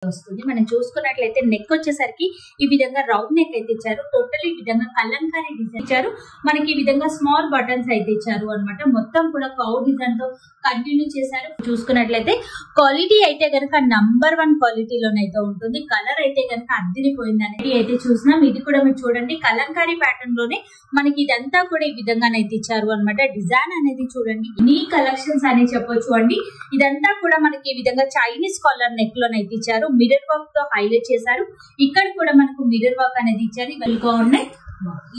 వస్తుంది. మనం చూసుకున్నట్లయితే నెక్ వచ్చేసరికి ఈ విధంగా రౌండ్ నెక్ అయితే ఇచ్చారు. టోటల్ ఈ విధంగా కలంకారీ డిజైన్ ఇచ్చారు. మనకి ఈ విధంగా స్మాల్ బటన్స్ అయితే ఇచ్చారు అన్నమాట. మొత్తం కూడా కౌ డిజైన్ తో కంటిన్యూ చేశారు. చూసుకున్నట్లయితే క్వాలిటీ అయితే గనక నంబర్ 1 క్వాలిటీలోనైతే ఉంటుంది. కలర్ అయితే గనక అద్దిరిపోయింది అనేది అయితే చూసినాం. ఇది కూడా మీరు చూడండి కలంకారీ ప్యాటర్న్ లోనే మనకి ఇదంతా కూడా ఈ విధంగానైతే ఇచ్చారు అన్నమాట. డిజైన్ అనేది చూడండి నీ కలెక్షన్స్ అని చెప్పొచ్చు అండి. ఇదంతా కూడా మనకి ఈ విధంగా చైనీస్ కాలర్ నెక్ లోనైతే ఇచ్చారు. మిర్రర్ వర్క్ తో హైలైట్ చేశారు. ఇక్కడ కూడా మనకు మిర్రర్ వర్క్ అనేది ఇచ్చారు. ఇవన్నీ ఉన్నాయి.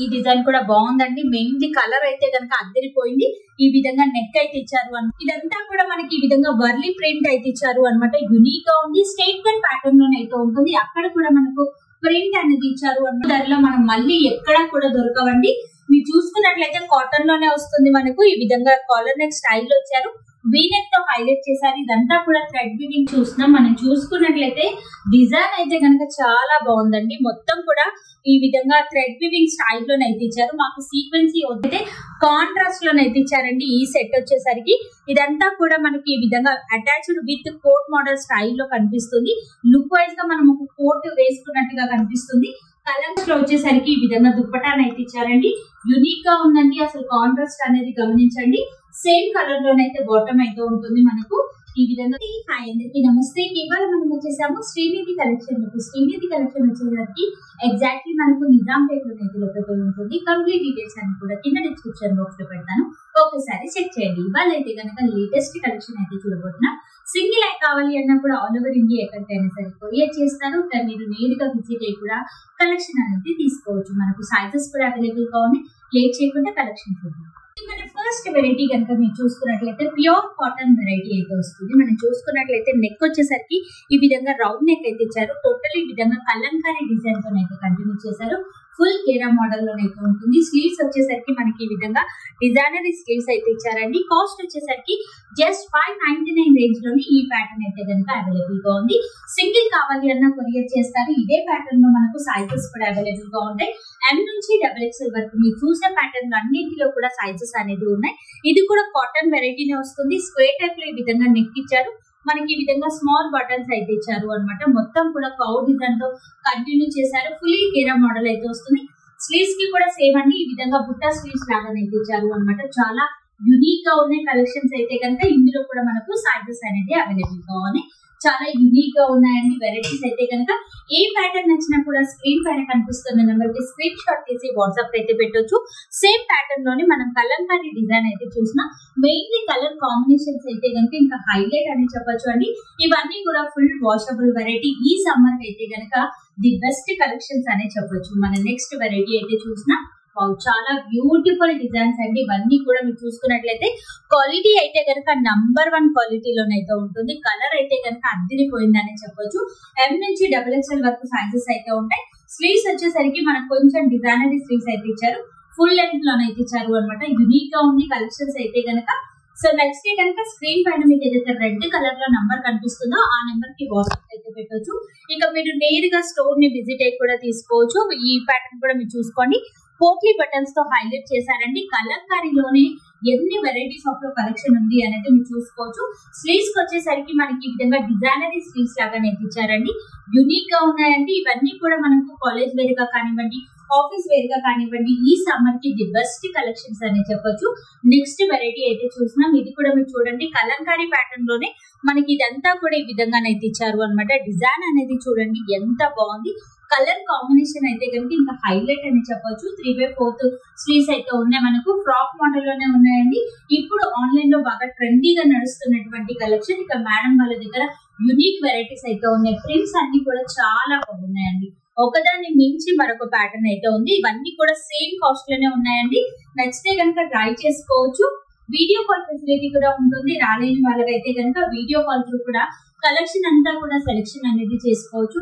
ఈ డిజైన్ కూడా బాగుందండి. మెయిన్లీ కలర్ అయితే కనుక అద్దరిపోయింది. ఈ విధంగా నెక్ అయితే ఇచ్చారు అన్నమాట. ఇదంతా కూడా మనకి ఈ విధంగా వర్లీ ప్రింట్ అయితే ఇచ్చారు అనమాట. యూనిక్ గా ఉంది. స్టేట్మెంట్ ప్యాటర్న్ లోనే అయితే ఉంటుంది. అక్కడ కూడా మనకు ప్రింట్ అనేది ఇచ్చారు అన్నమాట. దానిలో మనం మళ్ళీ ఎక్కడా కూడా దొరకవండి. మీరు చూసుకున్నట్లయితే కాటన్ లోనే వస్తుంది. మనకు ఈ విధంగా కాలర్ నెక్ స్టైల్లో ఇచ్చారు. వీనెక్ తో హైలైట్ చేశారు. ఇదంతా కూడా థ్రెడ్ వీవింగ్ చూస్తున్నాం. మనం చూసుకున్నట్లయితే డిజైన్ అయితే కనుక చాలా బాగుందండి. మొత్తం కూడా ఈ విధంగా థ్రెడ్ వీవింగ్ స్టైల్ లోనైతే ఇచ్చారు. మాకు సీక్వెన్సీ అయితే కాంట్రాస్ట్ లోనైతే ఇచ్చారండి. ఈ సెట్ వచ్చేసరికి ఇదంతా కూడా మనకి ఈ విధంగా అటాచ్డ్ విత్ కోట్ మోడల్ స్టైల్లో కనిపిస్తుంది. లుక్ వైజ్ గా మనం ఒక కోట్ వేసుకున్నట్టుగా కనిపిస్తుంది. కలర్స్ లో వచ్చేసరికి ఈ విధంగా దుప్పటాన్ని అయితే ఇచ్చారండి. యూనిక్ గా ఉందండి. అసలు కాంట్రాస్ట్ అనేది గమనించండి. సేమ్ కలర్ లోనైతే బాటమ్ అయితే ఉంటుంది మనకు. ఈ విధంగా హాయ్ అందరికి నమస్తే. ఇవాళ మనం వచ్చేసాము శ్రీనిధి కలెక్షన్ లోకి. శ్రీనిధి కలెక్షన్ వచ్చేసరికి ఎగ్జాక్ట్లీ మనకు నిజాంపేట లోనైతే లొకేట్ ఉంటుంది. కంప్లీట్ డీటెయిల్స్ అని కూడా కింద డిస్క్రిప్షన్ బాక్స్ లో పెడతాను. ఒకసారి చెక్ చేయండి. ఇవాళ అయితే కనుక లేటెస్ట్ కలెక్షన్ అయితే చూడబోతున్నాం. సింగిల్ ఐ కావాలి అన్నా కూడా ఆల్ ఓవర్ ఇండియా ఎక్కడికైనా సరే కొరియర్ చేస్తారు. మీరు నేరుగా విజిట్ అయ్యి కూడా కలెక్షన్ అనేది తీసుకోవచ్చు. మనకు సైజెస్ కూడా అవైలబుల్ గా ఉన్నాయి. లేట్ చేయకుండా కలెక్షన్ చూద్దాం. మన ఫస్ట్ వెరైటీ కనుక మీరు చూసుకున్నట్లయితే ప్యూర్ కాటన్ వెరైటీ అయితే వస్తుంది. మనం చూసుకున్నట్లయితే నెక్ వచ్చేసరికి ఈ విధంగా రౌండ్ నెక్ అయితే ఇచ్చారు. టోటల్ ఈ విధంగా కలంకారీ డిజైన్ తో అయితే కంటిన్యూ చేశారు. ఫుల్ కేరా మోడల్ లోనైతే ఉంటుంది. స్లీవ్స్ వచ్చేసరికి మనకి ఈ విధంగా డిజైనరీ స్లీవ్స్ అయితే ఇచ్చారండి. కాస్ట్ వచ్చేసరికి జస్ట్ 599 రేంజ్ లోని ఈ ప్యాటర్న్ అయితే కనుక అవైలబుల్ గా ఉంది. సింగిల్ కావాలి అన్న కొరియర్ చేస్తారు. ఇదే ప్యాటర్న్ లో మనకు సైజెస్ కూడా అవైలబుల్ గా ఉంటాయి. M నుంచి XXL వరకు మీరు చూసే ప్యాటర్న్ అన్నింటిలో కూడా సైజెస్ అనేది ఉన్నాయి. ఇది కూడా కాటన్ వెరైటీనే వస్తుంది. స్క్వేర్ టైప్ లో ఈ విధంగా నెక్ ఇచ్చారు. మనకి ఈ విధంగా స్మాల్ బటన్స్ అయితే ఇచ్చారు అనమాట. మొత్తం కూడా కౌ డిజైన్ తో కంటిన్యూ చేశారు. ఫుల్లీ కేరా మోడల్ అయితే వస్తుంది. స్లీవ్స్ కి కూడా సేమ్ అండి. ఈ విధంగా బుట్టా స్లీవ్స్ లాగానైతే ఇచ్చారు అనమాట. చాలా యూనిక్ గా ఉన్నాయి కలెక్షన్స్ అయితే కనుక. ఇందులో కూడా మనకు సైజెస్ అనేది అవైలబుల్ గా ఉన్నాయి. చాలా యూనిక్ గా ఉన్నాయండి వెరైటీస్ అయితే కనుక. ఏ ప్యాటర్న్ నచ్చినా కూడా స్క్రీన్ పైన కనిపిస్తున్న నెంబర్ కి స్క్రీన్ షాట్ తీసి వాట్సాప్ అయితే పెట్టొచ్చు. సేమ్ ప్యాటర్న్ లోనే మనం కలంకారీ డిజైన్ అయితే చూసినా. మెయిన్లీ కలర్ కాంబినేషన్స్ అయితే కనుక ఇంకా హైలైట్ అని చెప్పొచ్చు అండి. ఇవన్నీ కూడా ఫుల్ వాషబుల్ వెరైటీ. ఈ సమ్మర్ అయితే కనుక ది బెస్ట్ కలెక్షన్స్ అనే చెప్పొచ్చు. మన నెక్స్ట్ వెరైటీ అయితే చూసినా చాలా బ్యూటిఫుల్ డిజైన్స్ అండి. ఇవన్నీ కూడా మీరు చూసుకున్నట్లయితే క్వాలిటీ అయితే కనుక నంబర్ 1 క్వాలిటీలోనైతే ఉంటుంది. కలర్ అయితే కనుక అద్దిరిపోయిందని చెప్పొచ్చు. M నుంచి XXL వరకు సైజెస్ అయితే ఉంటాయి. స్లీవ్స్ వచ్చేసరికి మనకు కొంచెం డిజైనరీ స్లీవ్స్ అయితే ఇచ్చారు. ఫుల్ లెంత్ లోనైతే ఇచ్చారు అనమాట. యూనిక్ గా ఉంది కలెక్షన్స్ అయితే కనుక. సో నెక్స్ట్ కనుక స్క్రీన్ పైన మీకు ఏదైతే రెడ్ కలర్ లో నంబర్ కనిపిస్తుందో ఆ నెంబర్ కి వాట్సాప్ అయితే పెట్టొచ్చు. ఇక మీరు నేరుగా స్టోర్ ని విజిట్ అయ్యి కూడా తీసుకోవచ్చు. ఈ ప్యాటర్న్ కూడా మీరు చూసుకోండి. పోట్లీ బటన్స్ తో హైలైట్ చేశారండి. కలంకారీలోనే ఎన్ని వెరైటీస్ ఆఫ్ కలెక్షన్ ఉంది అనేది మీరు చూసుకోవచ్చు. స్లీవ్స్ వచ్చేసరికి మనకి ఈ విధంగా డిజైనరీ స్లీవ్స్ లాగానే ఇచ్చారండి. యూనిక్ గా ఉన్నాయండి. ఇవన్నీ కూడా మనకు కాలేజ్ వేర్ గా కానివ్వండి, ఆఫీస్ వేర్ గా కానివ్వండి, ఈ సమ్మర్ కి ది బెస్ట్ కలెక్షన్స్ అని చెప్పొచ్చు. నెక్స్ట్ వెరైటీ అయితే చూసినాం. ఇది కూడా మీరు చూడండి కలంకారీ ప్యాటర్న్ లోనే మనకి ఇదంతా కూడా ఈ విధంగానైతే ఇచ్చారు అనమాట. డిజైన్ అనేది చూడండి ఎంత బాగుంది. కలర్ కాంబినేషన్ అయితే కనుక ఇంకా హైలైట్ అని చెప్పొచ్చు. 3/4 స్లీవ్స్ అయితే ఉన్నాయి. మనకు ఫ్రాక్ మోడల్ లోనే ఉన్నాయండి. ఇప్పుడు ఆన్లైన్ లో బాగా ట్రెండీగా నడుస్తున్నటువంటి కలెక్షన్. ఇక మేడం వాళ్ళ దగ్గర యూనిక్ వెరైటీస్ అయితే ఉన్నాయి. ప్రింట్స్ అన్ని కూడా చాలా బాగున్నాయండి. ఒకదాన్ని మించి మరొక ప్యాటర్న్ అయితే ఉంది. ఇవన్నీ కూడా సేమ్ కాస్ట్ లోనే ఉన్నాయండి. నచ్చితే కనుక ట్రై చేసుకోవచ్చు. వీడియో కాల్ ఫెసిలిటీ కూడా ఉంటుంది. రాలేని వాళ్ళకైతే కనుక వీడియో కాల్ త్రూ కూడా కలెక్షన్ అంతా కూడా సెలెక్షన్ అనేది చేసుకోవచ్చు.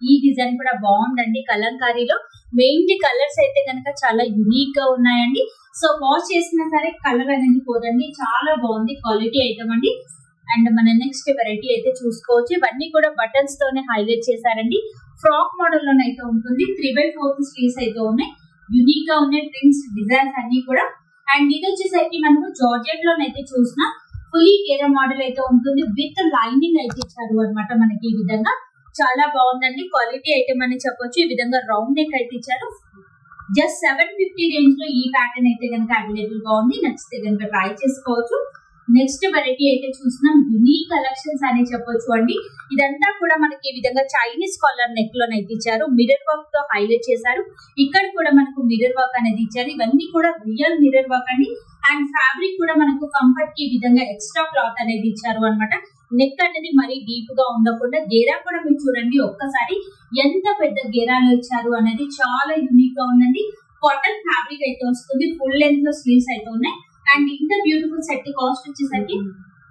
ఈ డిజైన్ కూడా బాగుందండి. కలంకారీలో మెయిన్లీ కలర్స్ అయితే కనుక చాలా యూనిక్ గా ఉన్నాయండి. సో వాష్ చేసినా సరే కలర్ అనేది పోదండి. చాలా బాగుంది క్వాలిటీ ఐటమ్ అండి. అండ్ మన నెక్స్ట్ వెరైటీ అయితే చూసుకోవచ్చు. ఇవన్నీ కూడా బటన్స్ తోనే హైలైట్ చేశారండి. ఫ్రాక్ మోడల్ లోనైతే ఉంటుంది. 3/4 స్లీవ్స్ అయితే ఉన్నాయి. యూనిక్ గా ఉన్నాయి ప్రింట్స్ డిజైన్స్ అన్ని కూడా. అండ్ ఇది వచ్చేసరికి మనకు జార్జెట్ లోనైతే చూసిన ఫుల్లీ కేరా మోడల్ అయితే ఉంటుంది. విత్ లైనింగ్ అయితే ఇచ్చారు అనమాట. మనకి ఈ విధంగా చాలా బాగుందండి. క్వాలిటీ ఐటమ్ అని చెప్పొచ్చు. ఈ విధంగా రౌండ్ నెక్ అయితే ఇచ్చారు. జస్ట్ 750 రేంజ్ లో ఈ ప్యాటర్న్ అయితే కనుక అవైలబుల్ గా ఉంది. నచ్చితే కనుక ట్రై చేసుకోవచ్చు. నెక్స్ట్ వెరైటీ అయితే చూస్తున్నాం, యూనిక్ కలెక్షన్స్ అని చెప్పొచ్చు అండి. ఇదంతా కూడా మనకి ఈ విధంగా చైనీస్ కాలర్ నెక్ లో అయితే ఇచ్చారు. మిర్రర్ వర్క్ తో హైలైట్ చేశారు. ఇక్కడ కూడా మనకు మిర్రర్ వర్క్ అనేది ఇచ్చారు. ఇవన్నీ కూడా రియల్ మిర్రర్ వర్క్ అండి. అండ్ ఫ్యాబ్రిక్ కూడా మనకు కంఫర్ట్ కి ఈ విధంగా ఎక్స్ట్రా క్లాత్ అనేది ఇచ్చారు అనమాట. నెక్ అనేది మరీ డీప్ గా ఉండకుండా గేరా కూడా మీరు చూడండి ఒక్కసారి ఎంత పెద్ద గేరాలో ఇచ్చారు అనేది చాలా యూనిక్ గా ఉందండి. కాటన్ ఫ్యాబ్రిక్ అయితే వస్తుంది. ఫుల్ లెంత్ లో స్లీవ్స్ అయితే ఉన్నాయి. అండ్ ఇంత బ్యూటిఫుల్ సెట్ కాస్ట్ వచ్చేసరికి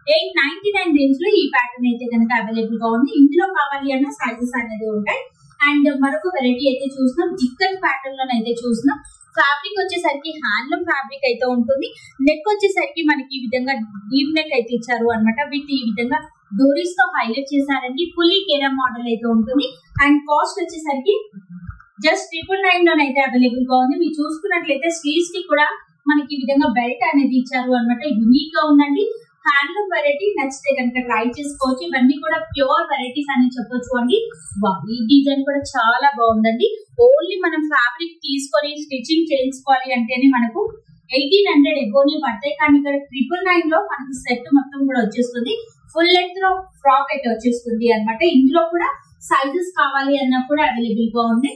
899 రేంజ్ లో ఈ ప్యాటర్న్ అయితే కనుక అవైలబుల్ గా ఉంది. ఇందులో కావాలి అన్న సైజెస్ అనేది ఉంటాయి. అండ్ మరొక వెరైటీ అయితే చూసినాం, ఇక్కత్ ప్యాటర్న్ లో అయితే చూసినాం. ఫ్యాబ్రిక్ వచ్చేసరికి హ్యాండ్లూమ్ ఫ్యాబ్రిక్ అయితే ఉంటుంది. నెక్ వచ్చేసరికి మనకి ఈ విధంగా డీప్ నెక్ అయితే ఇచ్చారు అనమాట. విత్ ఈ విధంగా డోరీస్ తో హైలైట్ చేశారండి. ఫుల్లీ కేరా మోడల్ అయితే ఉంటుంది. అండ్ కాస్ట్ వచ్చేసరికి జస్ట్ 999 లోనైతే అవైలబుల్ గా ఉంది. మీరు చూసుకున్నట్లయితే స్లీవ్స్ కి కూడా మనకి ఈ విధంగా బెల్ట్ అనేది ఇచ్చారు అనమాట. యూనిక్ గా ఉందండి. హ్యాండ్లూమ్ వెరైటీ నచ్చితే కనుక ట్రై చేసుకోవచ్చు. ఇవన్నీ కూడా ప్యూర్ వెరైటీస్ అని చెప్పొచ్చు అండి. ఈ డిజైన్ కూడా చాలా బాగుందండి. ఓన్లీ మనం ఫ్యాబ్రిక్ తీసుకొని స్టిచ్చింగ్ చేసుకోవాలి అంటేనే మనకు 1800 ఎబోనే పడతాయి. కానీ ఇక్కడ 999 లో మనకి సెట్ మొత్తం కూడా వచ్చేస్తుంది. ఫుల్ లెంత్ లో ఫ్రాక్ అయితే వచ్చేస్తుంది అనమాట. ఇందులో కూడా సైజెస్ కావాలి అన్నా కూడా అవైలబుల్ గా ఉంది.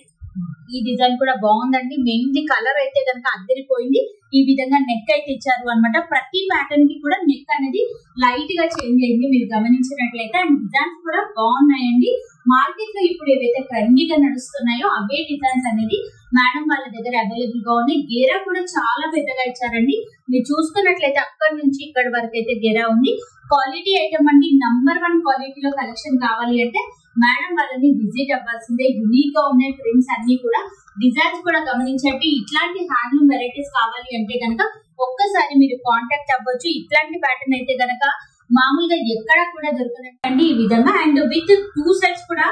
ఈ డిజైన్ కూడా బాగుందండి. మెయిన్లీ కలర్ అయితే కనుక అద్దరిపోయింది. ఈ విధంగా నెక్ అయితే ఇచ్చారు అనమాట. ప్రతి ప్యాటర్న్ కి కూడా నెక్ అనేది లైట్ గా చేంజ్ అయింది మీరు గమనించినట్లయితే. అండ్ డిజైన్స్ కూడా బాగున్నాయండి. మార్కెట్ లో ఇప్పుడు ఏవైతే ట్రెండీగా నడుస్తున్నాయో అవే డిజైన్స్ అనేది మేడం వాళ్ళ దగ్గర అవైలబుల్ గా ఉన్నాయి. గేరా కూడా చాలా పెద్దగా ఇచ్చారండి. మీరు చూసుకున్నట్లయితే అక్కడి నుంచి ఇక్కడ వరకు అయితే గేరా ఉంది. క్వాలిటీ ఐటమ్ అండి. నంబర్ 1 క్వాలిటీలో కలెక్షన్ కావాలి అంటే మేడం వాళ్ళని విజిట్ అవ్వాల్సిందే. యూనిక్ గా ఉన్నాయి ప్రింట్స్ అన్ని కూడా. డిజైన్స్ కూడా గమనించండి. ఇట్లాంటి హ్యాండ్లూమ్ వెరైటీస్ కావాలి అంటే కనుక ఒక్కసారి మీరు కాంటాక్ట్ అవ్వచ్చు. ఇట్లాంటి ప్యాటర్న్ అయితే కనుక మామూలుగా ఎక్కడ కూడా దొరకనండి ఈ విధంగా. అండ్ విత్ 2 సైడ్స్ కూడా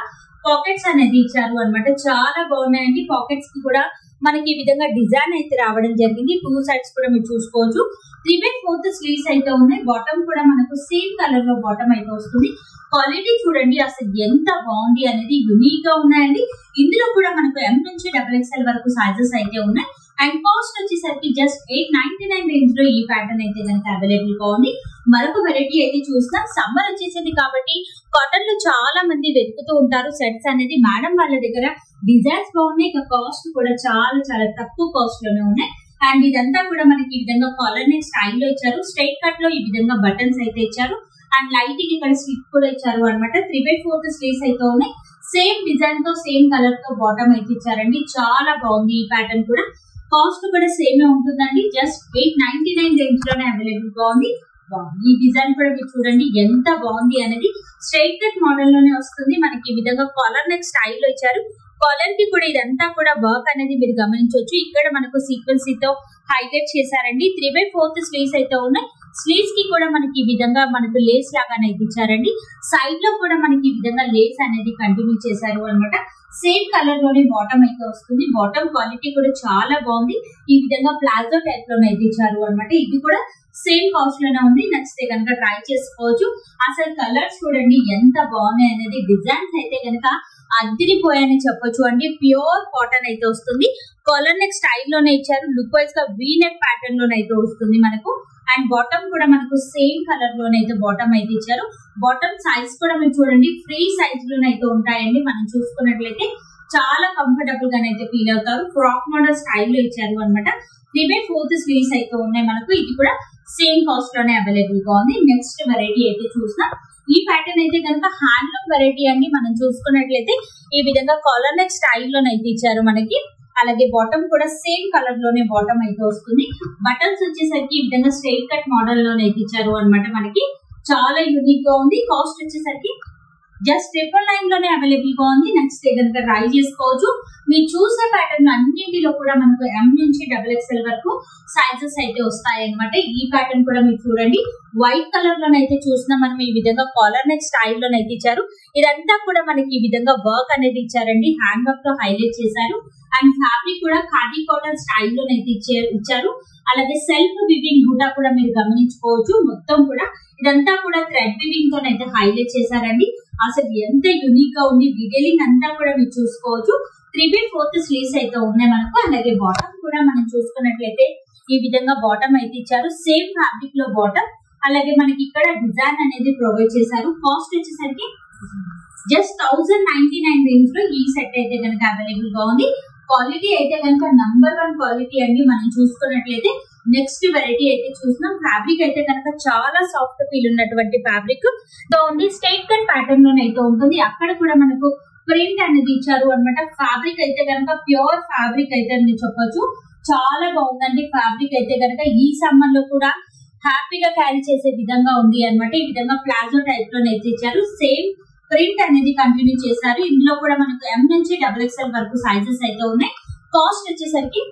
పాకెట్స్ అనేది ఇచ్చారు అనమాట. చాలా బాగున్నాయండి. పాకెట్స్ కి కూడా మనకి ఈ విధంగా డిజైన్ అయితే రావడం జరిగింది. 2 సైడ్స్ కూడా మీరు చూసుకోవచ్చు. 3/4 స్లీవ్స్ అయితే ఉన్నాయి. బాటమ్ కూడా మనకు సేమ్ కలర్ లో బాటమ్ అయితే వస్తుంది. క్వాలిటీ చూడండి అసలు ఎంత బాగుంది అనేది. యూనిక్ గా ఉన్నాయండి. ఇందులో కూడా మనకు M నుంచి XXL వరకు సైజెస్ అయితే ఉన్నాయి. అండ్ కాస్ట్ వచ్చేసరికి జస్ట్ 899 రేంజ్ లో ఈ ప్యాటర్న్ అయితే కనుక అవైలబుల్ గా ఉంది. మరొక వెరైటీ అయితే చూస్తాం. సమ్మర్ వచ్చేసింది కాబట్టి కాటన్ లో చాలా మంది వెతుకుతూ ఉంటారు సెట్స్ అనేది. మేడం వాళ్ళ దగ్గర డిజైన్స్ బాగున్నాయి. ఇక కాస్ట్ కూడా చాలా చాలా తక్కువ కాస్ట్ లోనే ఉన్నాయి. అండ్ ఇదంతా కూడా మనకి ఈ విధంగా కాలర్ నెక్ స్టైల్ లో ఇచ్చారు. స్ట్రైట్ కట్ లో ఈ విధంగా బటన్స్ అయితే ఇచ్చారు. అండ్ లైటింగ్ ఇక్కడ స్లిప్ కూడా ఇచ్చారు అనమాట. 3/4 స్లీవ్స్ అయితే ఉన్నాయి. సేమ్ డిజైన్ తో సేమ్ కలర్ తో బాటమ్ అయితే ఇచ్చారండి. చాలా బాగుంది ఈ ప్యాటర్న్ కూడా. కాస్ట్ కూడా సేమ్ ఉంటుందండి. జస్ట్ 899 రేంజ్ లోనే అవైలబుల్ గా ఉంది. ఈ డిజైన్ కూడా మీరు చూడండి ఎంత బాగుంది అనేది. స్ట్రైట్ కట్ మోడల్ లోనే వస్తుంది. మనకి ఈ విధంగా కాలర్ నెక్ స్టైల్ లో ఇచ్చారు. కాలర్ కి కూడా ఇదంతా కూడా వర్క్ అనేది మీరు గమనించవచ్చు. ఇక్కడ మనకు సీక్వెన్సీ తో హైలైట్ చేశారండి. 3/4 స్లీవ్స్ అయితే ఉన్నాయి. స్లీవ్స్ కి కూడా మనకి ఈ విధంగా మనకు లేస్ లాగానే ఇచ్చారండి. సైడ్ లో కూడా మనకి ఈ విధంగా లేస్ అనేది కంటిన్యూ చేశారు అనమాట. సేమ్ కలర్ లోనే బాటమ్ అయితే వస్తుంది. బాటమ్ క్వాలిటీ కూడా చాలా బాగుంది. ఈ విధంగా ప్లాజో టైప్ లోనే ఇచ్చారు అనమాట. ఇది కూడా సేమ్ కాస్ట్ లోనే ఉంది. నచ్చితే కనుక ట్రై చేసుకోవచ్చు. అసలు కలర్స్ చూడండి ఎంత బాగున్నాయి అనేది. డిజైన్స్ అయితే కనుక అదిరిపోయాయని చెప్పొచ్చు అండి. ప్యూర్ కాటన్ అయితే వస్తుంది. కాలర్ నెక్ స్టైల్ లోనే ఇచ్చారు. లుక్ వైజ్ గా వీ నెక్ ప్యాటర్న్ లోనే అయితే వస్తుంది మనకు. అండ్ బాటమ్ కూడా మనకు సేమ్ కలర్ లోనే అయితే బాటమ్ అయితే ఇచ్చారు. బాటమ్ సైజ్ కూడా మీరు చూడండి ఫ్రీ సైజ్ లోనైతే ఉంటాయండి. మనం చూసుకున్నట్లయితే చాలా కంఫర్టబుల్ గానైతే ఫీల్ అవుతారు. ఫ్రాక్ మోడల్ స్టైల్లో ఇచ్చారు అనమాట. 3/4 స్లీవ్స్ అయితే ఉన్నాయి మనకు. ఇది కూడా సేమ్ కాస్ట్ లోనే అవైలబుల్ గా ఉంది. నెక్స్ట్ వెరైటీ అయితే చూసినా ఈ ప్యాటర్న్ అయితే కనుక హ్యాండ్లూమ్ వెరైటీ అండి. మనం చూసుకున్నట్లయితే ఈ విధంగా కాలర్ నెక్ స్టైల్లోనైతే ఇచ్చారు మనకి. అలాగే బాటమ్ కూడా సేమ్ కలర్ లోనే బాటమ్ అయితే వస్తుంది. బటన్స్ వచ్చేసరికి ఈ విధంగా స్ట్రైట్ కట్ మోడల్ లోనైతే ఇచ్చారు అనమాట. మనకి చాలా యూనిక్ గా ఉంది. కాస్ట్ వచ్చేసరికి జస్ట్ 999 లోనే అవైలబుల్ గా ఉంది. నెక్స్ట్ కనుక ట్రై చేసుకోవచ్చు. మీరు చూసే ప్యాటర్న్ అన్నింటిలో కూడా మనకు M నుంచి XXL వరకు సైజెస్ అయితే వస్తాయి అనమాట. ఈ ప్యాటర్న్ కూడా మీరు చూడండి వైట్ కలర్ లోనైతే చూసినా మనం ఈ విధంగా కాలర్ నెక్ స్టైల్ లోనైతే ఇచ్చారు. ఇదంతా కూడా మనకి ఈ విధంగా వర్క్ అనేది ఇచ్చారండి. హ్యాండ్ వర్క్ తో హైలైట్ చేశారు. అండ్ ఫ్యాబ్రిక్ కూడా ఖాదీ కాటన్ స్టైల్ లోనైతే ఇచ్చారు. అలాగే సెల్ఫ్ వివింగ్ బూటా కూడా మీరు గమనించుకోవచ్చు. మొత్తం కూడా ఇదంతా కూడా థ్రెడ్ వివింగ్ తోనైతే హైలైట్ చేశారండి. అసలు ఎంత యూనిక్ గా ఉంది. డీటెయిలింగ్ అంతా కూడా మీరు చూసుకోవచ్చు. 3/4 స్లీవ్స్ అయితే ఉన్నాయి మనకు. అలాగే బాటమ్ కూడా మనం చూసుకున్నట్లయితే ఈ విధంగా బాటమ్ అయితే ఇచ్చారు. సేమ్ ఫ్యాబ్రిక్ లో బాటమ్. అలాగే మనకి ఇక్కడ డిజైన్ అనేది ప్రొవైడ్ చేశారు. కాస్ట్ వచ్చేసరికి జస్ట్ 1099 రేంజ్ లో ఈ సెట్ అయితే కనుక అవైలబుల్ గా ఉంది. క్వాలిటీ అయితే కనుక #1 క్వాలిటీ అండి. మనం చూసుకున్నట్లయితే నెక్స్ట్ వెరైటీ అయితే చూసినాం. ఫ్యాబ్రిక్ అయితే కనుక చాలా సాఫ్ట్ ఫీల్ ఉన్నటువంటి ఫ్యాబ్రిక్ తో ఉంది. స్ట్రైట్ కట్ ప్యాటర్న్ లోనైతే ఉంటుంది. అక్కడ కూడా మనకు ప్రింట్ అనేది ఇచ్చారు అనమాట. ఫ్యాబ్రిక్ అయితే కనుక ప్యూర్ ఫ్యాబ్రిక్ అయితే మీరు చెప్పొచ్చు. చాలా బాగుందండి ఫ్యాబ్రిక్ అయితే కనుక. ఈ సమ్మర్ లో కూడా హ్యాపీగా క్యారీ చేసే విధంగా ఉంది అనమాట. ఈ విధంగా ప్లాజో టైప్ లో అయితే ఇచ్చారు. సేమ్ ప్రింట్ అనేది కంటిన్యూ చేశారు. ఇందులో కూడా మనకు M నుంచి XXL వరకు సైజెస్ అయితే ఉన్నాయి. కాస్ట్ వచ్చేసరికి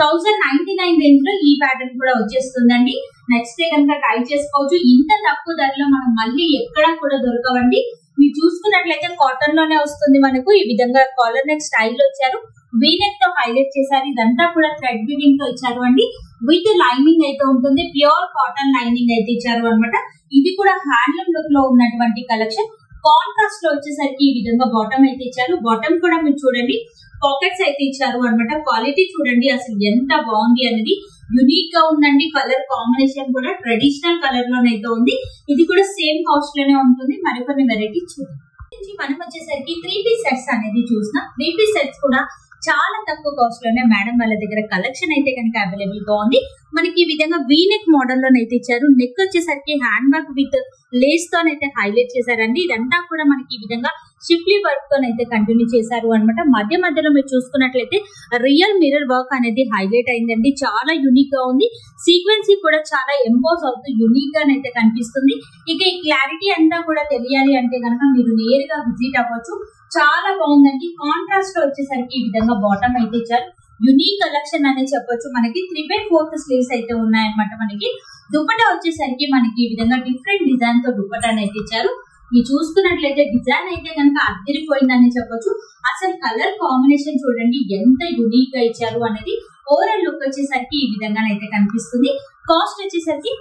1099 రేంజ్ లో ఈ ప్యాటర్న్ కూడా వచ్చేస్తుందండి. నెక్స్ట్ డే కనుక ట్రై చేసుకోవచ్చు. ఇంత తక్కువ ధరలో మనం మళ్ళీ ఎక్కడా కూడా దొరకవండి. మీరు చూసుకున్నట్లయితే కాటన్ లోనే వస్తుంది మనకు. ఈ విధంగా కాలర్ నెక్ స్టైల్ లో ఇచ్చారు. వీనెక్ తో హైలైట్ చేశారు. ఇదంతా కూడా థ్రెడ్ వీవింగ్ తో ఇచ్చారు అండి. విత్ లైనింగ్ అయితే ఉంటుంది. ప్యూర్ కాటన్ లైనింగ్ అయితే ఇచ్చారు అనమాట. ఇది కూడా హ్యాండ్లూమ్ లుక్ లో ఉన్నటువంటి కలెక్షన్. కాంట్రాస్ట్ లో వచ్చేసరికి ఈ విధంగా బాటమ్ అయితే ఇచ్చారు. బాటమ్ కూడా మీరు చూడండి పాకెట్స్ అయితే ఇచ్చారు అనమాట. క్వాలిటీ చూడండి అసలు ఎంత బాగుంది అనేది. యూనిక్ గా ఉందండి. కలర్ కాంబినేషన్ కూడా ట్రెడిషనల్ కలర్ లోనైతే ఉంది. ఇది కూడా సేమ్ కాస్ట్ లోనే ఉంటుంది. మరికొన్ని వెరైటీ చూడండి. మనం వచ్చేసరికి 3 పీస్ సెట్స్ అనేది చూసినాం. 3 పీస్ సెట్స్ కూడా చాలా తక్కువ కాస్ట్ లోనే మేడం వాళ్ళ దగ్గర కలెక్షన్ అయితే కనుక అవైలబుల్ గా ఉంది. మనకి ఈ విధంగా వీనెక్ మోడల్ లోనైతే ఇచ్చారు. నెక్ వచ్చేసరికి హ్యాండ్ వర్క్ విత్ లేస్ తోనైతే హైలైట్ చేశారండి. ఇదంతా కూడా మనకి ఈ విధంగా షిప్లీ వర్క్ తోనైతే కంటిన్యూ చేశారు అనమాట. మధ్య మధ్యలో మీరు చూసుకున్నట్లయితే రియల్ మిర్రర్ వర్క్ అనేది హైలైట్ అయిందండి. చాలా యూనిక్ గా ఉంది. సీక్వెన్సీ కూడా చాలా ఎంపోజ్ అవుతూ యూనిక్ గానైతే కనిపిస్తుంది. ఇక ఈ క్లారిటీ అంతా కూడా తెలియాలి అంటే కనుక మీరు నేరుగా విజిట్ అవ్వచ్చు. చాలా బాగుందండి. కాంట్రాస్ట్ లో వచ్చేసరికి ఈ విధంగా బాటమ్ అయితే ఇచ్చారు. యూనిక్ కలెక్షన్ అనే చెప్పొచ్చు. మనకి 3/4 స్లీవ్స్ అయితే ఉన్నాయన్నమాట. మనకి దుపట్టా వచ్చేసరికి మనకి ఈ విధంగా డిఫరెంట్ డిజైన్ తో దుపట్టాని అయితే ఇచ్చారు. మీరు చూసుకున్నట్లయితే డిజైన్ అయితే కనుక అద్దరిపోయిందని చెప్పొచ్చు. అసలు కలర్ కాంబినేషన్ చూడండి ఎంత యూనిక్ గా ఇచ్చారు అనేది. ఓవరాల్ లుక్ వచ్చేసరికి ఈ విధంగానైతే కనిపిస్తుంది. కాస్ట్ వచ్చేసరికి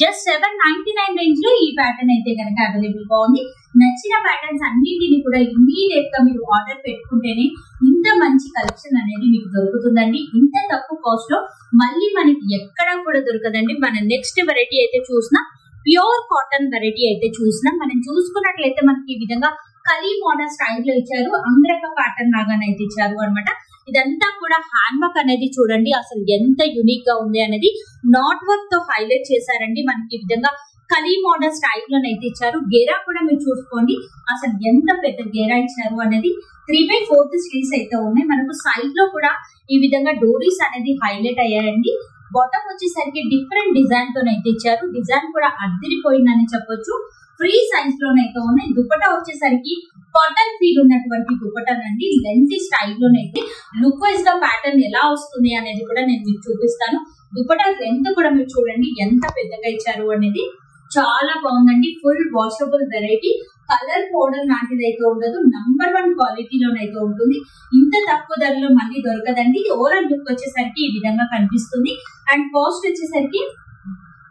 జస్ట్ 799 రేంజ్ లో ఈ ప్యాటర్న్ అయితే కనుక అవైలబుల్ గా ఉంది. నచ్చిన ప్యాటర్న్స్ అన్నింటినీ కూడా ఇమీడియట్ గా మీరు ఆర్డర్ పెట్టుకుంటేనే ఇంత మంచి కలెక్షన్ అనేది మీకు దొరుకుతుందండి. ఇంత తక్కువ కాస్ట్ లో మళ్ళీ మనకి ఎక్కడా కూడా దొరకదండి. మన నెక్స్ట్ వెరైటీ అయితే చూసినా ప్యూర్ కాటన్ వెరైటీ అయితే చూసినాం. మనం చూసుకున్నట్లయితే మనకి ఈ విధంగా కలీ మోడల్ స్టైల్ లో ఇచ్చారు. అంగ్రక ప్యాటర్న్ లాగానైతే ఇచ్చారు అనమాట. ఇదంతా కూడా హ్యాండ్ వర్క్ అనేది చూడండి అసలు ఎంత యూనిక్ గా ఉంది అనేది. నాట్ వర్క్ తో హైలైట్ చేశారండి. మనకి ఈ విధంగా కలీ మోడల్ స్టైల్ లోనైతే ఇచ్చారు. గేరా కూడా మీరు చూసుకోండి అసలు ఎంత పెద్ద గేరా ఇచ్చారు అనేది. 3/4 స్లీవ్స్ అయితే ఉన్నాయి. మనకు సైడ్ లో కూడా ఈ విధంగా డోరీస్ అనేది హైలైట్ అయ్యాయండి. బాటమ్ వచ్చేసరికి డిఫరెంట్ డిజైన్ తోనైతే ఇచ్చారు. డిజైన్ కూడా అద్దరిపోయిందని చెప్పొచ్చు. ఫ్రీ సైజ్ లోనైతే ఉన్నాయి. దుపట్టా వచ్చేసరికి కాటన్ ఫీల్ ఉన్నటువంటి దుపట్టానండి. లెంత్ స్టైల్ లోనైతే లుక్ వైజ్ గా ప్యాటర్న్ ఎలా వస్తుంది అనేది కూడా నేను మీకు చూపిస్తాను. దుపట్టా లెంత్ కూడా మీరు చూడండి ఎంత పెద్దగా ఇచ్చారు అనేది. చాలా బాగుందండి. Full washable variety. Colour powder లాంటిది అయితే ఉండదు. #1 క్వాలిటీలోనైతే ఉంటుంది. ఇంత తక్కువ ధరలో మళ్ళీ దొరకదండి. ఓవరాల్ లుక్ వచ్చేసరికి ఈ విధంగా కనిపిస్తుంది. అండ్ కాస్ట్ వచ్చేసరికి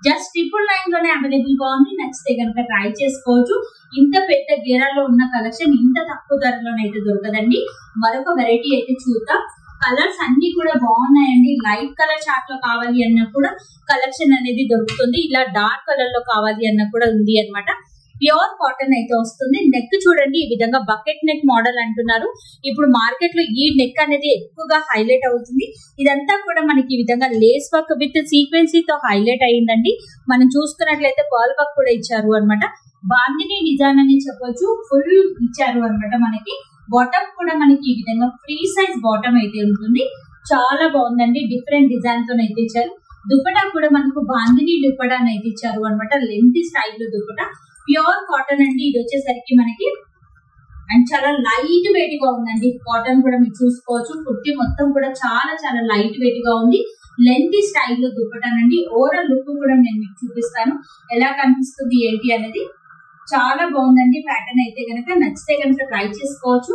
జస్ట్ 999 లోనే అవైలబుల్ గా ఉంది. నచ్చితే కనుక ట్రై చేసుకోవచ్చు. ఇంత పెద్ద గేరాలో ఉన్న కలెక్షన్ ఇంత తక్కువ ధరలోనైతే దొరకదండి. మరొక వెరైటీ అయితే చూద్దాం. కలర్స్ అన్ని కూడా బాగున్నాయండి. లైట్ కలర్ చార్ట్ లో కావాలి అన్నా కూడా కలెక్షన్ అనేది దొరుకుతుంది. ఇలా డార్క్ కలర్ లో కావాలి అన్నా కూడా ఉంది అనమాట. ప్యూర్ కాటన్ అయితే వస్తుంది. నెక్ చూడండి ఈ విధంగా బకెట్ నెక్ మోడల్ అంటున్నారు. ఇప్పుడు మార్కెట్ లో ఈ నెక్ అనేది ఎక్కువగా హైలైట్ అవుతుంది. ఇదంతా కూడా మనకి ఈ విధంగా లేస్ వర్క్ విత్ సీక్వెన్సీ తో హైలైట్ అయ్యిందండి. మనం చూసుకున్నట్లయితే పర్ల్ వర్క్ కూడా ఇచ్చారు అనమాట. బాందిని డిజైన్ అని చెప్పొచ్చు. ఫుల్ ఇచ్చారు అనమాట. మనకి బాటమ్ కూడా మనకి ఈ విధంగా ఫ్రీ సైజ్ బాటమ్ అయితే ఉంటుంది. చాలా బాగుందండి. డిఫరెంట్ డిజైన్ తో అయితే ఇచ్చారు. దుపట్టా కూడా మనకు బాందిని దుపట్టా అయితే ఇచ్చారు అనమాట. లెంత్ స్టైల్ లో దుపట్టా. ప్యూర్ కాటన్ అండి. ఇది వచ్చేసరికి మనకి అండ్ చాలా లైట్ వెయిట్ గా ఉందండి. కాటన్ కూడా మీరు చూసుకోవచ్చు. కుర్తి మొత్తం కూడా చాలా చాలా లైట్ వెయిట్ గా ఉంది. లెంత్ స్టైల్ లో దుపట్టానండి. ఓవరాల్ లుక్ కూడా నేను మీకు చూపిస్తాను ఎలా కనిపిస్తుంది ఏంటి అనేది. చాలా బాగుందండి ప్యాటర్న్ అయితే కనుక. నచ్చితే కనుక ట్రై చేసుకోవచ్చు.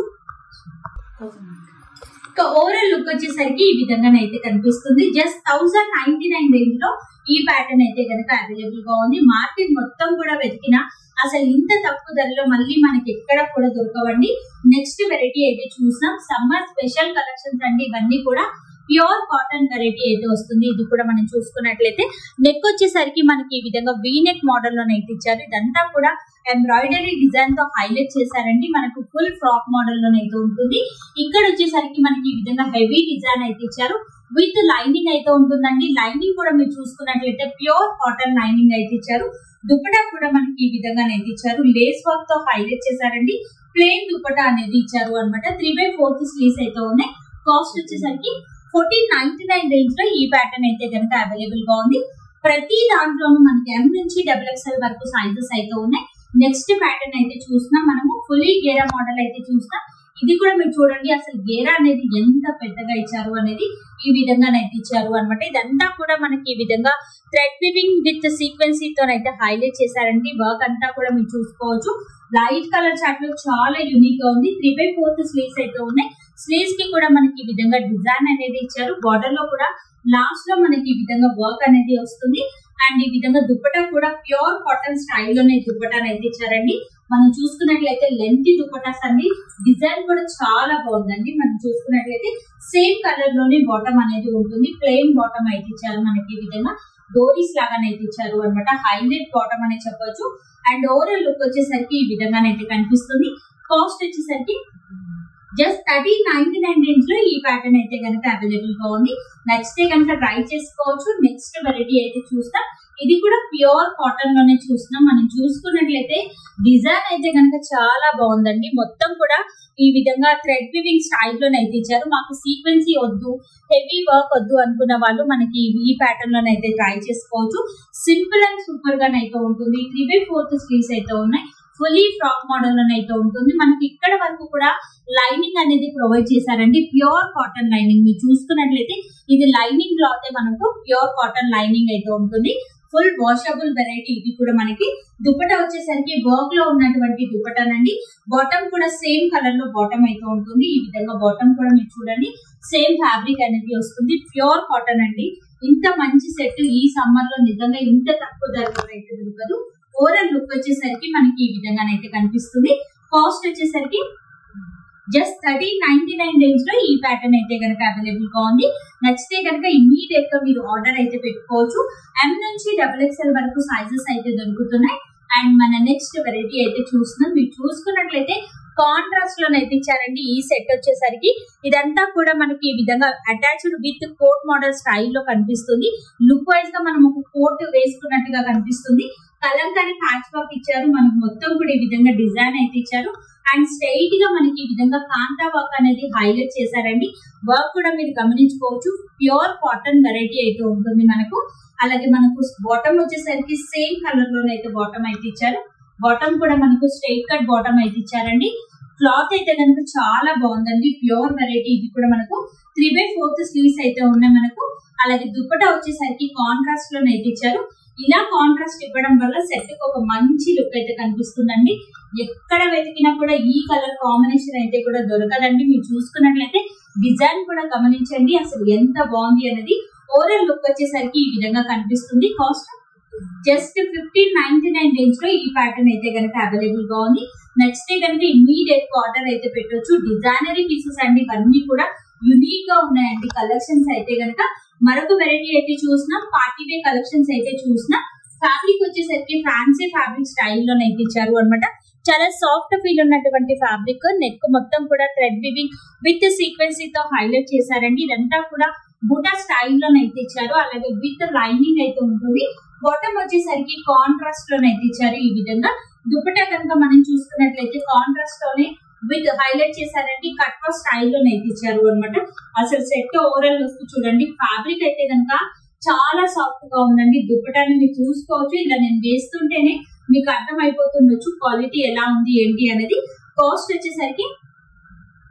ఓవరాల్ లుక్ వచ్చేసరికి ఈ విధంగా అయితే కనిపిస్తుంది. జస్ట్ 1099 రేంజ్ లో ఈ ప్యాటర్న్ అయితే కనుక అవైలబుల్ గా ఉంది. మార్కెట్ మొత్తం కూడా వెతికినా అసలు ఇంత తక్కువ ధరలో మళ్ళీ మనకి ఎక్కడ కూడా దొరకవండి. నెక్స్ట్ వెరైటీ అయితే చూసాం, సమ్మర్ స్పెషల్ కలెక్షన్స్ అండి. ఇవన్నీ కూడా ప్యూర్ కాటన్ వెరైటీ అయితే వస్తుంది. ఇది కూడా మనం చూసుకున్నట్లయితే నెక్ వచ్చేసరికి మనకి ఈ విధంగా వీ నెక్ మోడల్ లోనైతే ఇచ్చారు. ఇదంతా కూడా ఎంబ్రాయిడరీ డిజైన్ తో హైలైట్ చేశారండి. మనకు ఫుల్ ఫ్రాక్ మోడల్ లోనైతే ఉంటుంది. ఇక్కడ వచ్చేసరికి మనకి ఈ విధంగా హెవీ డిజైన్ అయితే ఇచ్చారు. విత్ లైనింగ్ అయితే ఉంటుందండి. లైనింగ్ కూడా మీరు చూసుకున్నట్లయితే ప్యూర్ కాటన్ లైనింగ్ అయితే ఇచ్చారు. దుపట్టా కూడా మనకి ఈ విధంగా అయితే ఇచ్చారు. లేస్ వర్క్ తో హైలైట్ చేశారండి. ప్లెయిన్ దుపట్టా అనేది ఇచ్చారు అనమాట. 3/4 స్లీవ్స్ అయితే ఉన్నాయి. కాస్ట్ వచ్చేసరికి 1499 రేంజ్ లో ఈ ప్యాటర్న్ అయితే కనుక అవైలబుల్ గా ఉంది. ప్రతి దాంట్లోనూ మనకి M నుంచి XXL వరకు సైజెస్ అయితే ఉన్నాయి. నెక్స్ట్ ప్యాటర్న్ అయితే చూసినా మనము ఫుల్లీ గేరా మోడల్ అయితే చూసినా. ఇది కూడా మీరు చూడండి, అసలు గేరా అనేది ఎంత పెద్దగా ఇచ్చారు అనేది ఈ విధంగా అయితే ఇచ్చారు అనమాట. ఇదంతా కూడా మనకి ఈ విధంగా థ్రెడ్ వీవింగ్ విత్ సీక్వెన్సీ తో అయితే హైలైట్ చేశారండి. వర్క్ అంతా కూడా మీరు చూసుకోవచ్చు. లైట్ కలర్ చార్ట్ లో చాలా యూనిక్ గా ఉంది. 3/4 స్లీవ్స్ అయితే ఉన్నాయి. స్లీవ్స్ కి కూడా మనకి ఈ విధంగా డిజైన్ అనేది ఇచ్చారు. బార్డర్ లో కూడా లాస్ట్ లో మనకి ఈ విధంగా వర్క్ అనేది వస్తుంది. అండ్ ఈ విధంగా దుపట్టా కూడా ప్యూర్ కాటన్ స్టైల్లోనే దుపట్టా అయితే ఇచ్చారండి. మనం చూసుకున్నట్లయితే లెంతీ దుపట్టాస్ అండి. డిజైన్ కూడా చాలా బాగుందండి. మనం చూసుకున్నట్లయితే సేమ్ కలర్ లోనే బాటమ్ అనేది ఉంటుంది. ప్లెయిన్ బాటమ్ అయితే ఇచ్చారు. మనకి ఈ విధంగా డోరీస్ లాగానైతే ఇచ్చారు అనమాట. హైలైట్ బాటమ్ అనే చెప్పొచ్చు. అండ్ ఓవరాల్ లుక్ వచ్చేసరికి ఈ విధంగానైతే కనిపిస్తుంది. కాస్ట్ వచ్చేసరికి జస్ట్ 1399 రేంజ్ లో ఈ ప్యాటర్న్ అయితే కనుక అవైలబుల్ గా ఉంది. నచ్చితే కనుక ట్రై చేసుకోవచ్చు. నెక్స్ట్ వెరైటీ అయితే చూస్తాం. ఇది కూడా ప్యూర్ కాటన్ లోనే చూస్తున్నాం. మనం చూసుకున్నట్లయితే డిజైన్ అయితే కనుక చాలా బాగుందండి. మొత్తం కూడా ఈ విధంగా థ్రెడ్ వీవింగ్ స్టైల్లోనైతే ఇచ్చారు. మాకు సీక్వెన్సీ వద్దు, హెవీ వర్క్ వద్దు అనుకున్న వాళ్ళు మనకి ఈ ప్యాటర్న్ లోనైతే ట్రై చేసుకోవచ్చు. సింపుల్ అండ్ సూపర్ గా అయితే ఉంటుంది. 3/4 స్లీవ్స్ అయితే ఉన్నాయి. ఫుల్లీ ఫ్రాక్ మోడల్ లోనైతే ఉంటుంది. మనకి ఇక్కడ వరకు కూడా లైనింగ్ అనేది ప్రొవైడ్ చేశారండి. ప్యూర్ కాటన్ లైనింగ్ మీరు చూసుకున్నట్లయితే ఇది లైనింగ్ క్లాత్ మనకు ప్యూర్ కాటన్ లైనింగ్ అయితే ఉంటుంది. Full washable variety. ఇది కూడా మనకి దుపట్టా వచ్చేసరికి వర్క్ లో ఉన్నటువంటి దుపట్టానండి. బాటమ్ కూడా సేమ్ కలర్ లో బాటమ్ అయితే ఉంటుంది. ఈ విధంగా బాటమ్ కూడా మీరు చూడండి, సేమ్ ఫ్యాబ్రిక్ అనేది వస్తుంది. ప్యూర్ కాటన్ అండి. ఇంత మంచి సెట్ ఈ సమ్మర్ లో నిజంగా ఇంత తక్కువ ధరలో అయితే దొరకదు. ఓవరాల్ లుక్ వచ్చేసరికి మనకి ఈ విధంగానైతే కనిపిస్తుంది. కాస్ట్ వచ్చేసరికి జస్ట్ 1399 రేంజ్ లో ఈ ప్యాటర్న్ అయితే కనుక అవైలబుల్ గా ఉంది. నచ్చితే కనుక ఇమీడియట్ గా మీరు ఆర్డర్ అయితే పెట్టుకోవచ్చు. M నుంచి XXL వరకు సైజెస్ అయితే దొరుకుతున్నాయి. అండ్ మన నెక్స్ట్ వెరైటీ అయితే చూస్తున్నాం. మీరు చూసుకున్నట్లయితే కాంట్రాస్ట్ లోనైతే ఇచ్చారండి. ఈ సెట్ వచ్చేసరికి ఇదంతా కూడా మనకి ఈ విధంగా అటాచ్డ్ విత్ కోట్ మోడల్ స్టైల్లో కనిపిస్తుంది. లుక్ వైజ్ గా మనం ఒక కోట్ వేసుకున్నట్టుగా కనిపిస్తుంది. కలంకారీ ప్యాచ్ వర్క్ ఇచ్చారు. మనకు మొత్తం కూడా ఈ విధంగా డిజైన్ అయితే ఇచ్చారు. అండ్ స్ట్రైట్ గా మనకి ఈ విధంగా కాంతా వర్క్ అనేది హైలైట్ చేశారండి. వర్క్ కూడా మీరు గమనించుకోవచ్చు. ప్యూర్ కాటన్ వెరైటీ అయితే ఉంటుంది మనకు. అలాగే మనకు బాటమ్ వచ్చేసరికి సేమ్ కలర్ లోనైతే బాటమ్ అయితే ఇచ్చారు. బాటమ్ కూడా మనకు స్ట్రైట్ కట్ బాటమ్ అయితే ఇచ్చారండి. క్లాత్ అయితే కనుక చాలా బాగుందండి. Pure variety. ఇది కూడా మనకు 3/4 స్లీవ్స్ అయితే ఉన్నాయి మనకు. అలాగే దుపట్టా వచ్చేసరికి కాంట్రాస్ట్ లోనైతే ఇచ్చారు. ఇలా కాంట్రాస్ట్ ఇవ్వడం వల్ల సెట్ కి ఒక మంచి లుక్ అయితే కనిపిస్తుందండి. ఎక్కడ వెతికినా కూడా ఈ కలర్ కాంబినేషన్ అయితే కూడా దొరకదండి. మీరు చూసుకున్నట్లయితే డిజైన్ కూడా గమనించండి, అసలు ఎంత బాగుంది అనేది. ఓవరాల్ లుక్ వచ్చేసరికి ఈ విధంగా కనిపిస్తుంది. కాస్ట్ జస్ట్ 1599 రేంజ్ లో ఈ ప్యాటర్న్ అయితే కనుక అవైలబుల్ గా ఉంది. నెక్స్ట్ కనుక ఇమీడియట్ ఆర్డర్ అయితే పెట్టవచ్చు. డిజైనరీ పీసెస్ అండి. ఇవన్నీ కూడా యూనిక్ గా ఉన్నాయండి. కలెక్షన్స్ అయితే కనుక మరొక వెరైటీ అయితే చూసినాం. పార్టీ వే కలెక్షన్స్ అయితే చూసినాం. ఫ్యాబ్రిక్ వచ్చేసరికి ఫ్యాన్సీ ఫ్యాబ్రిక్ స్టైల్లోనైతే ఇచ్చారు అనమాట. చాలా సాఫ్ట్ ఫీల్ ఉన్నటువంటి ఫ్యాబ్రిక్. నెక్ మొత్తం కూడా థ్రెడ్ వీవింగ్ విత్ సీక్వెన్సీ తో హైలైట్ చేశారండి. ఇదంతా కూడా బూటా స్టైల్లోనైతే ఇచ్చారు. అలాగే విత్ లైనింగ్ అయితే ఉంటుంది. బాటమ్ వచ్చేసరికి కాంట్రాస్ట్ లోనైతే ఇచ్చారు. ఈ విధంగా దుపట్టా కనుక మనం చూసుకున్నట్లయితే కాంట్రాస్ట్ లోనే విత్ హైలైట్ చేశారండి. కట్ వర్క్ స్టైల్లోనైతే ఇచ్చారు అనమాట. అసలు సెట్ ఓవరాల్ వస్తూ చూడండి. ఫ్యాబ్రిక్ అయితే కనుక చాలా సాఫ్ట్ గా ఉందండి. దుపట్టాని మీరు చూసుకోవచ్చు. ఇలా నేను వేస్తుంటేనే మీకు అర్థం అయిపోతుండొచ్చు క్వాలిటీ ఎలా ఉంది ఏంటి అనేది. కాస్ట్ వచ్చేసరికి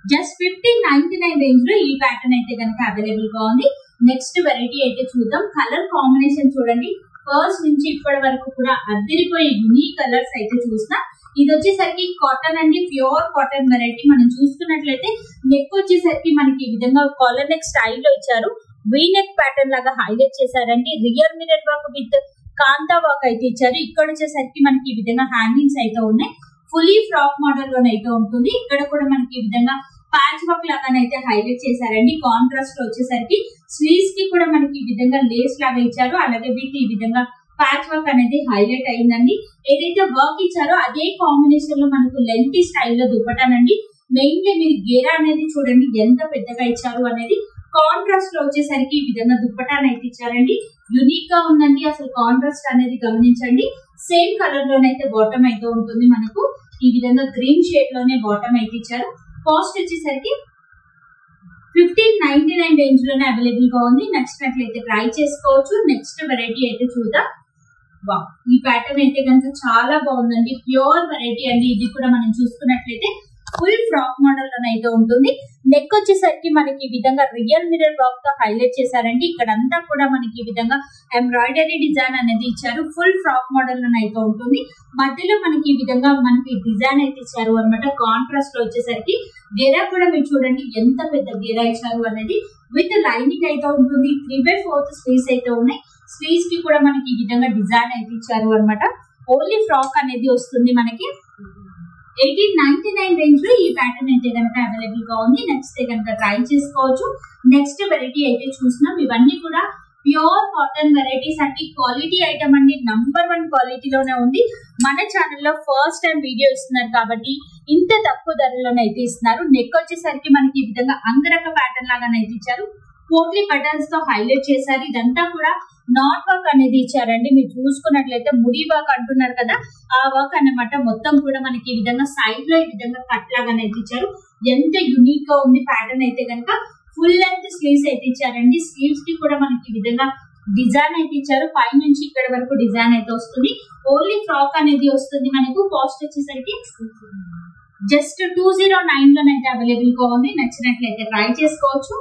జస్ట్ 1599 రేంజ్ లో ఈ ప్యాటర్న్ అయితే కనుక అవైలబుల్ గా ఉంది. నెక్స్ట్ వెరైటీ అయితే చూద్దాం. కలర్ కాంబినేషన్ చూడండి. ఫస్ట్ నుంచి ఇప్పటి వరకు కూడా అద్దరిపోయే యూనిక్ కలర్స్ అయితే చూసిన. ఇది వచ్చేసరికి కాటన్ అండి, ప్యూర్ కాటన్ వెరైటీ. మనం చూసుకున్నట్లయితే నెక్ వచ్చేసరికి మనకి ఈ విధంగా కాలర్ నెక్ స్టైల్లో ఇచ్చారు. వీ నెక్ ప్యాటర్న్ లాగా హైలైట్ చేశారండి. Real mirror work with kantha work అయితే ఇచ్చారు. ఇక్కడ వచ్చేసరికి మనకి ఈ విధంగా హ్యాంగింగ్స్ అయితే ఉన్నాయి. ఫుల్లీ ఫ్రాక్ మోడల్ లోనైతే ఉంటుంది. ఇక్కడ కూడా మనకి ఈ విధంగా ప్యాచ్ వర్క్ లాగానైతే హైలైట్ చేశారండి. కాంట్రాస్ట్ వచ్చేసరికి స్లీవ్స్ కి కూడా మనకి ఈ విధంగా లేస్ లాగా ఇచ్చారు. అలాగే వీటి ఈ విధంగా ప్యాచ్ వర్క్ అనేది హైలైట్ అయిందండి. ఏదైతే వర్క్ ఇచ్చారో అదే కాంబినేషన్ లో మనకు లెంతీ స్టైల్లో దుప్పటానండి. మెయిన్లీ మీరు గేరా అనేది చూడండి ఎంత పెద్దగా ఇచ్చారు అనేది. కాంట్రాస్ట్ లో వచ్చేసరికి ఈ విధంగా దుప్పటాన్ని అయితే ఇచ్చారండి. యూనిక్ గా ఉందండి. అసలు కాంట్రాస్ట్ అనేది గమనించండి. సేమ్ కలర్ లోనైతే బాటమ్ అయితే ఉంటుంది. మనకు ఈ విధంగా గ్రీన్ షేడ్ లోనే బాటమ్ అయితే ఇచ్చారు. కాస్ట్ వచ్చేసరికి 1599 రేంజ్ లోనే అవైలబుల్ గా ఉంది. నచ్చినట్లయితే ట్రై చేసుకోవచ్చు. నెక్స్ట్ వెరైటీ అయితే చూద్దాం. ఈ ప్యాటర్న్ అయితే కనుక చాలా బాగుందండి. ప్యూర్ వెరైటీ అండి. ఇది కూడా మనం చూసుకున్నట్లయితే ఫుల్ ఫ్రాక్ మోడల్ లోనైతే ఉంటుంది. నెక్ వచ్చేసరికి మనకి ఈ విధంగా రియల్ మిరర్ వర్క్ తో హైలైట్ చేశారండి. ఇక్కడ అంతా కూడా మనకి ఈ విధంగా ఎంబ్రాయిడరీ డిజైన్ అనేది ఇచ్చారు. ఫుల్ ఫ్రాక్ మోడల్ లోనైతే ఉంటుంది. మధ్యలో మనకి ఈ విధంగా మనకి డిజైన్ అయితే ఇచ్చారు అనమాట. కాంట్రాస్ట్ లో వచ్చేసరికి గెరా కూడా మీరు చూడండి ఎంత పెద్ద గెరా ఇచ్చారు అనేది. విత్ లైనింగ్ అయితే ఉంటుంది. 3/4 స్లీవ్స్ అయితే ఉన్నాయి. స్లీవ్స్ కి కూడా మనకి ఈ విధంగా డిజైన్ అయితే ఇచ్చారు అనమాట. ఓన్లీ ఫ్రాక్ అనేది వస్తుంది మనకి. 1899 రేంజ్ లో ఈ ప్యాటర్న్ అయితే కనుక అవైలబుల్ గా ఉంది. నెక్స్ట్ కనుక ట్రై చేసుకోవచ్చు. నెక్స్ట్ వెరైటీ అయితే చూసినాం. ఇవన్నీ కూడా ప్యూర్ కాటన్ వెరైటీస్ అండి. క్వాలిటీ ఐటమ్ అండి. నంబర్ 1 క్వాలిటీలోనే ఉంది. మన ఛానల్లో ఫస్ట్ టైం వీడియో ఇస్తున్నారు కాబట్టి ఇంత తక్కువ ధరలోనే అయితే ఇస్తున్నారు. నెక్ వచ్చేసరికి మనకి ఈ విధంగా అంగరక ప్యాటర్న్ లాగానైతే ఇచ్చారు. పోట్లీ బటన్స్ తో హైలైట్ చేశారు. ఇదంతా కూడా నాట్ వర్క్ అనేది ఇచ్చారండి. మీరు చూసుకున్నట్లయితే ముడి వర్క్ అంటున్నారు కదా, ఆ వర్క్ అన్నమాట. మొత్తం కూడా మనకి ఈ విధంగా సైడ్ లో ఈ విధంగా కట్ లాగానైతే ఇచ్చారు. ఎంత యూనిక్ గా ఉంది ప్యాటర్న్ అయితే కనుక. ఫుల్ లెంత్ స్లీవ్స్ అయితే ఇచ్చారండి. స్లీవ్స్ కి కూడా మనకి ఈ విధంగా డిజైన్ అయితే ఇచ్చారు. పై నుంచి ఇక్కడ వరకు డిజైన్ అయితే వస్తుంది. ఓన్లీ ఫ్రాక్ అనేది వస్తుంది మనకు. కాస్ట్ వచ్చేసరికి జస్ట్ 209 లోనైతే అవైలబుల్ గా ఉంది. నచ్చినట్లయితే ట్రై చేసుకోవచ్చు.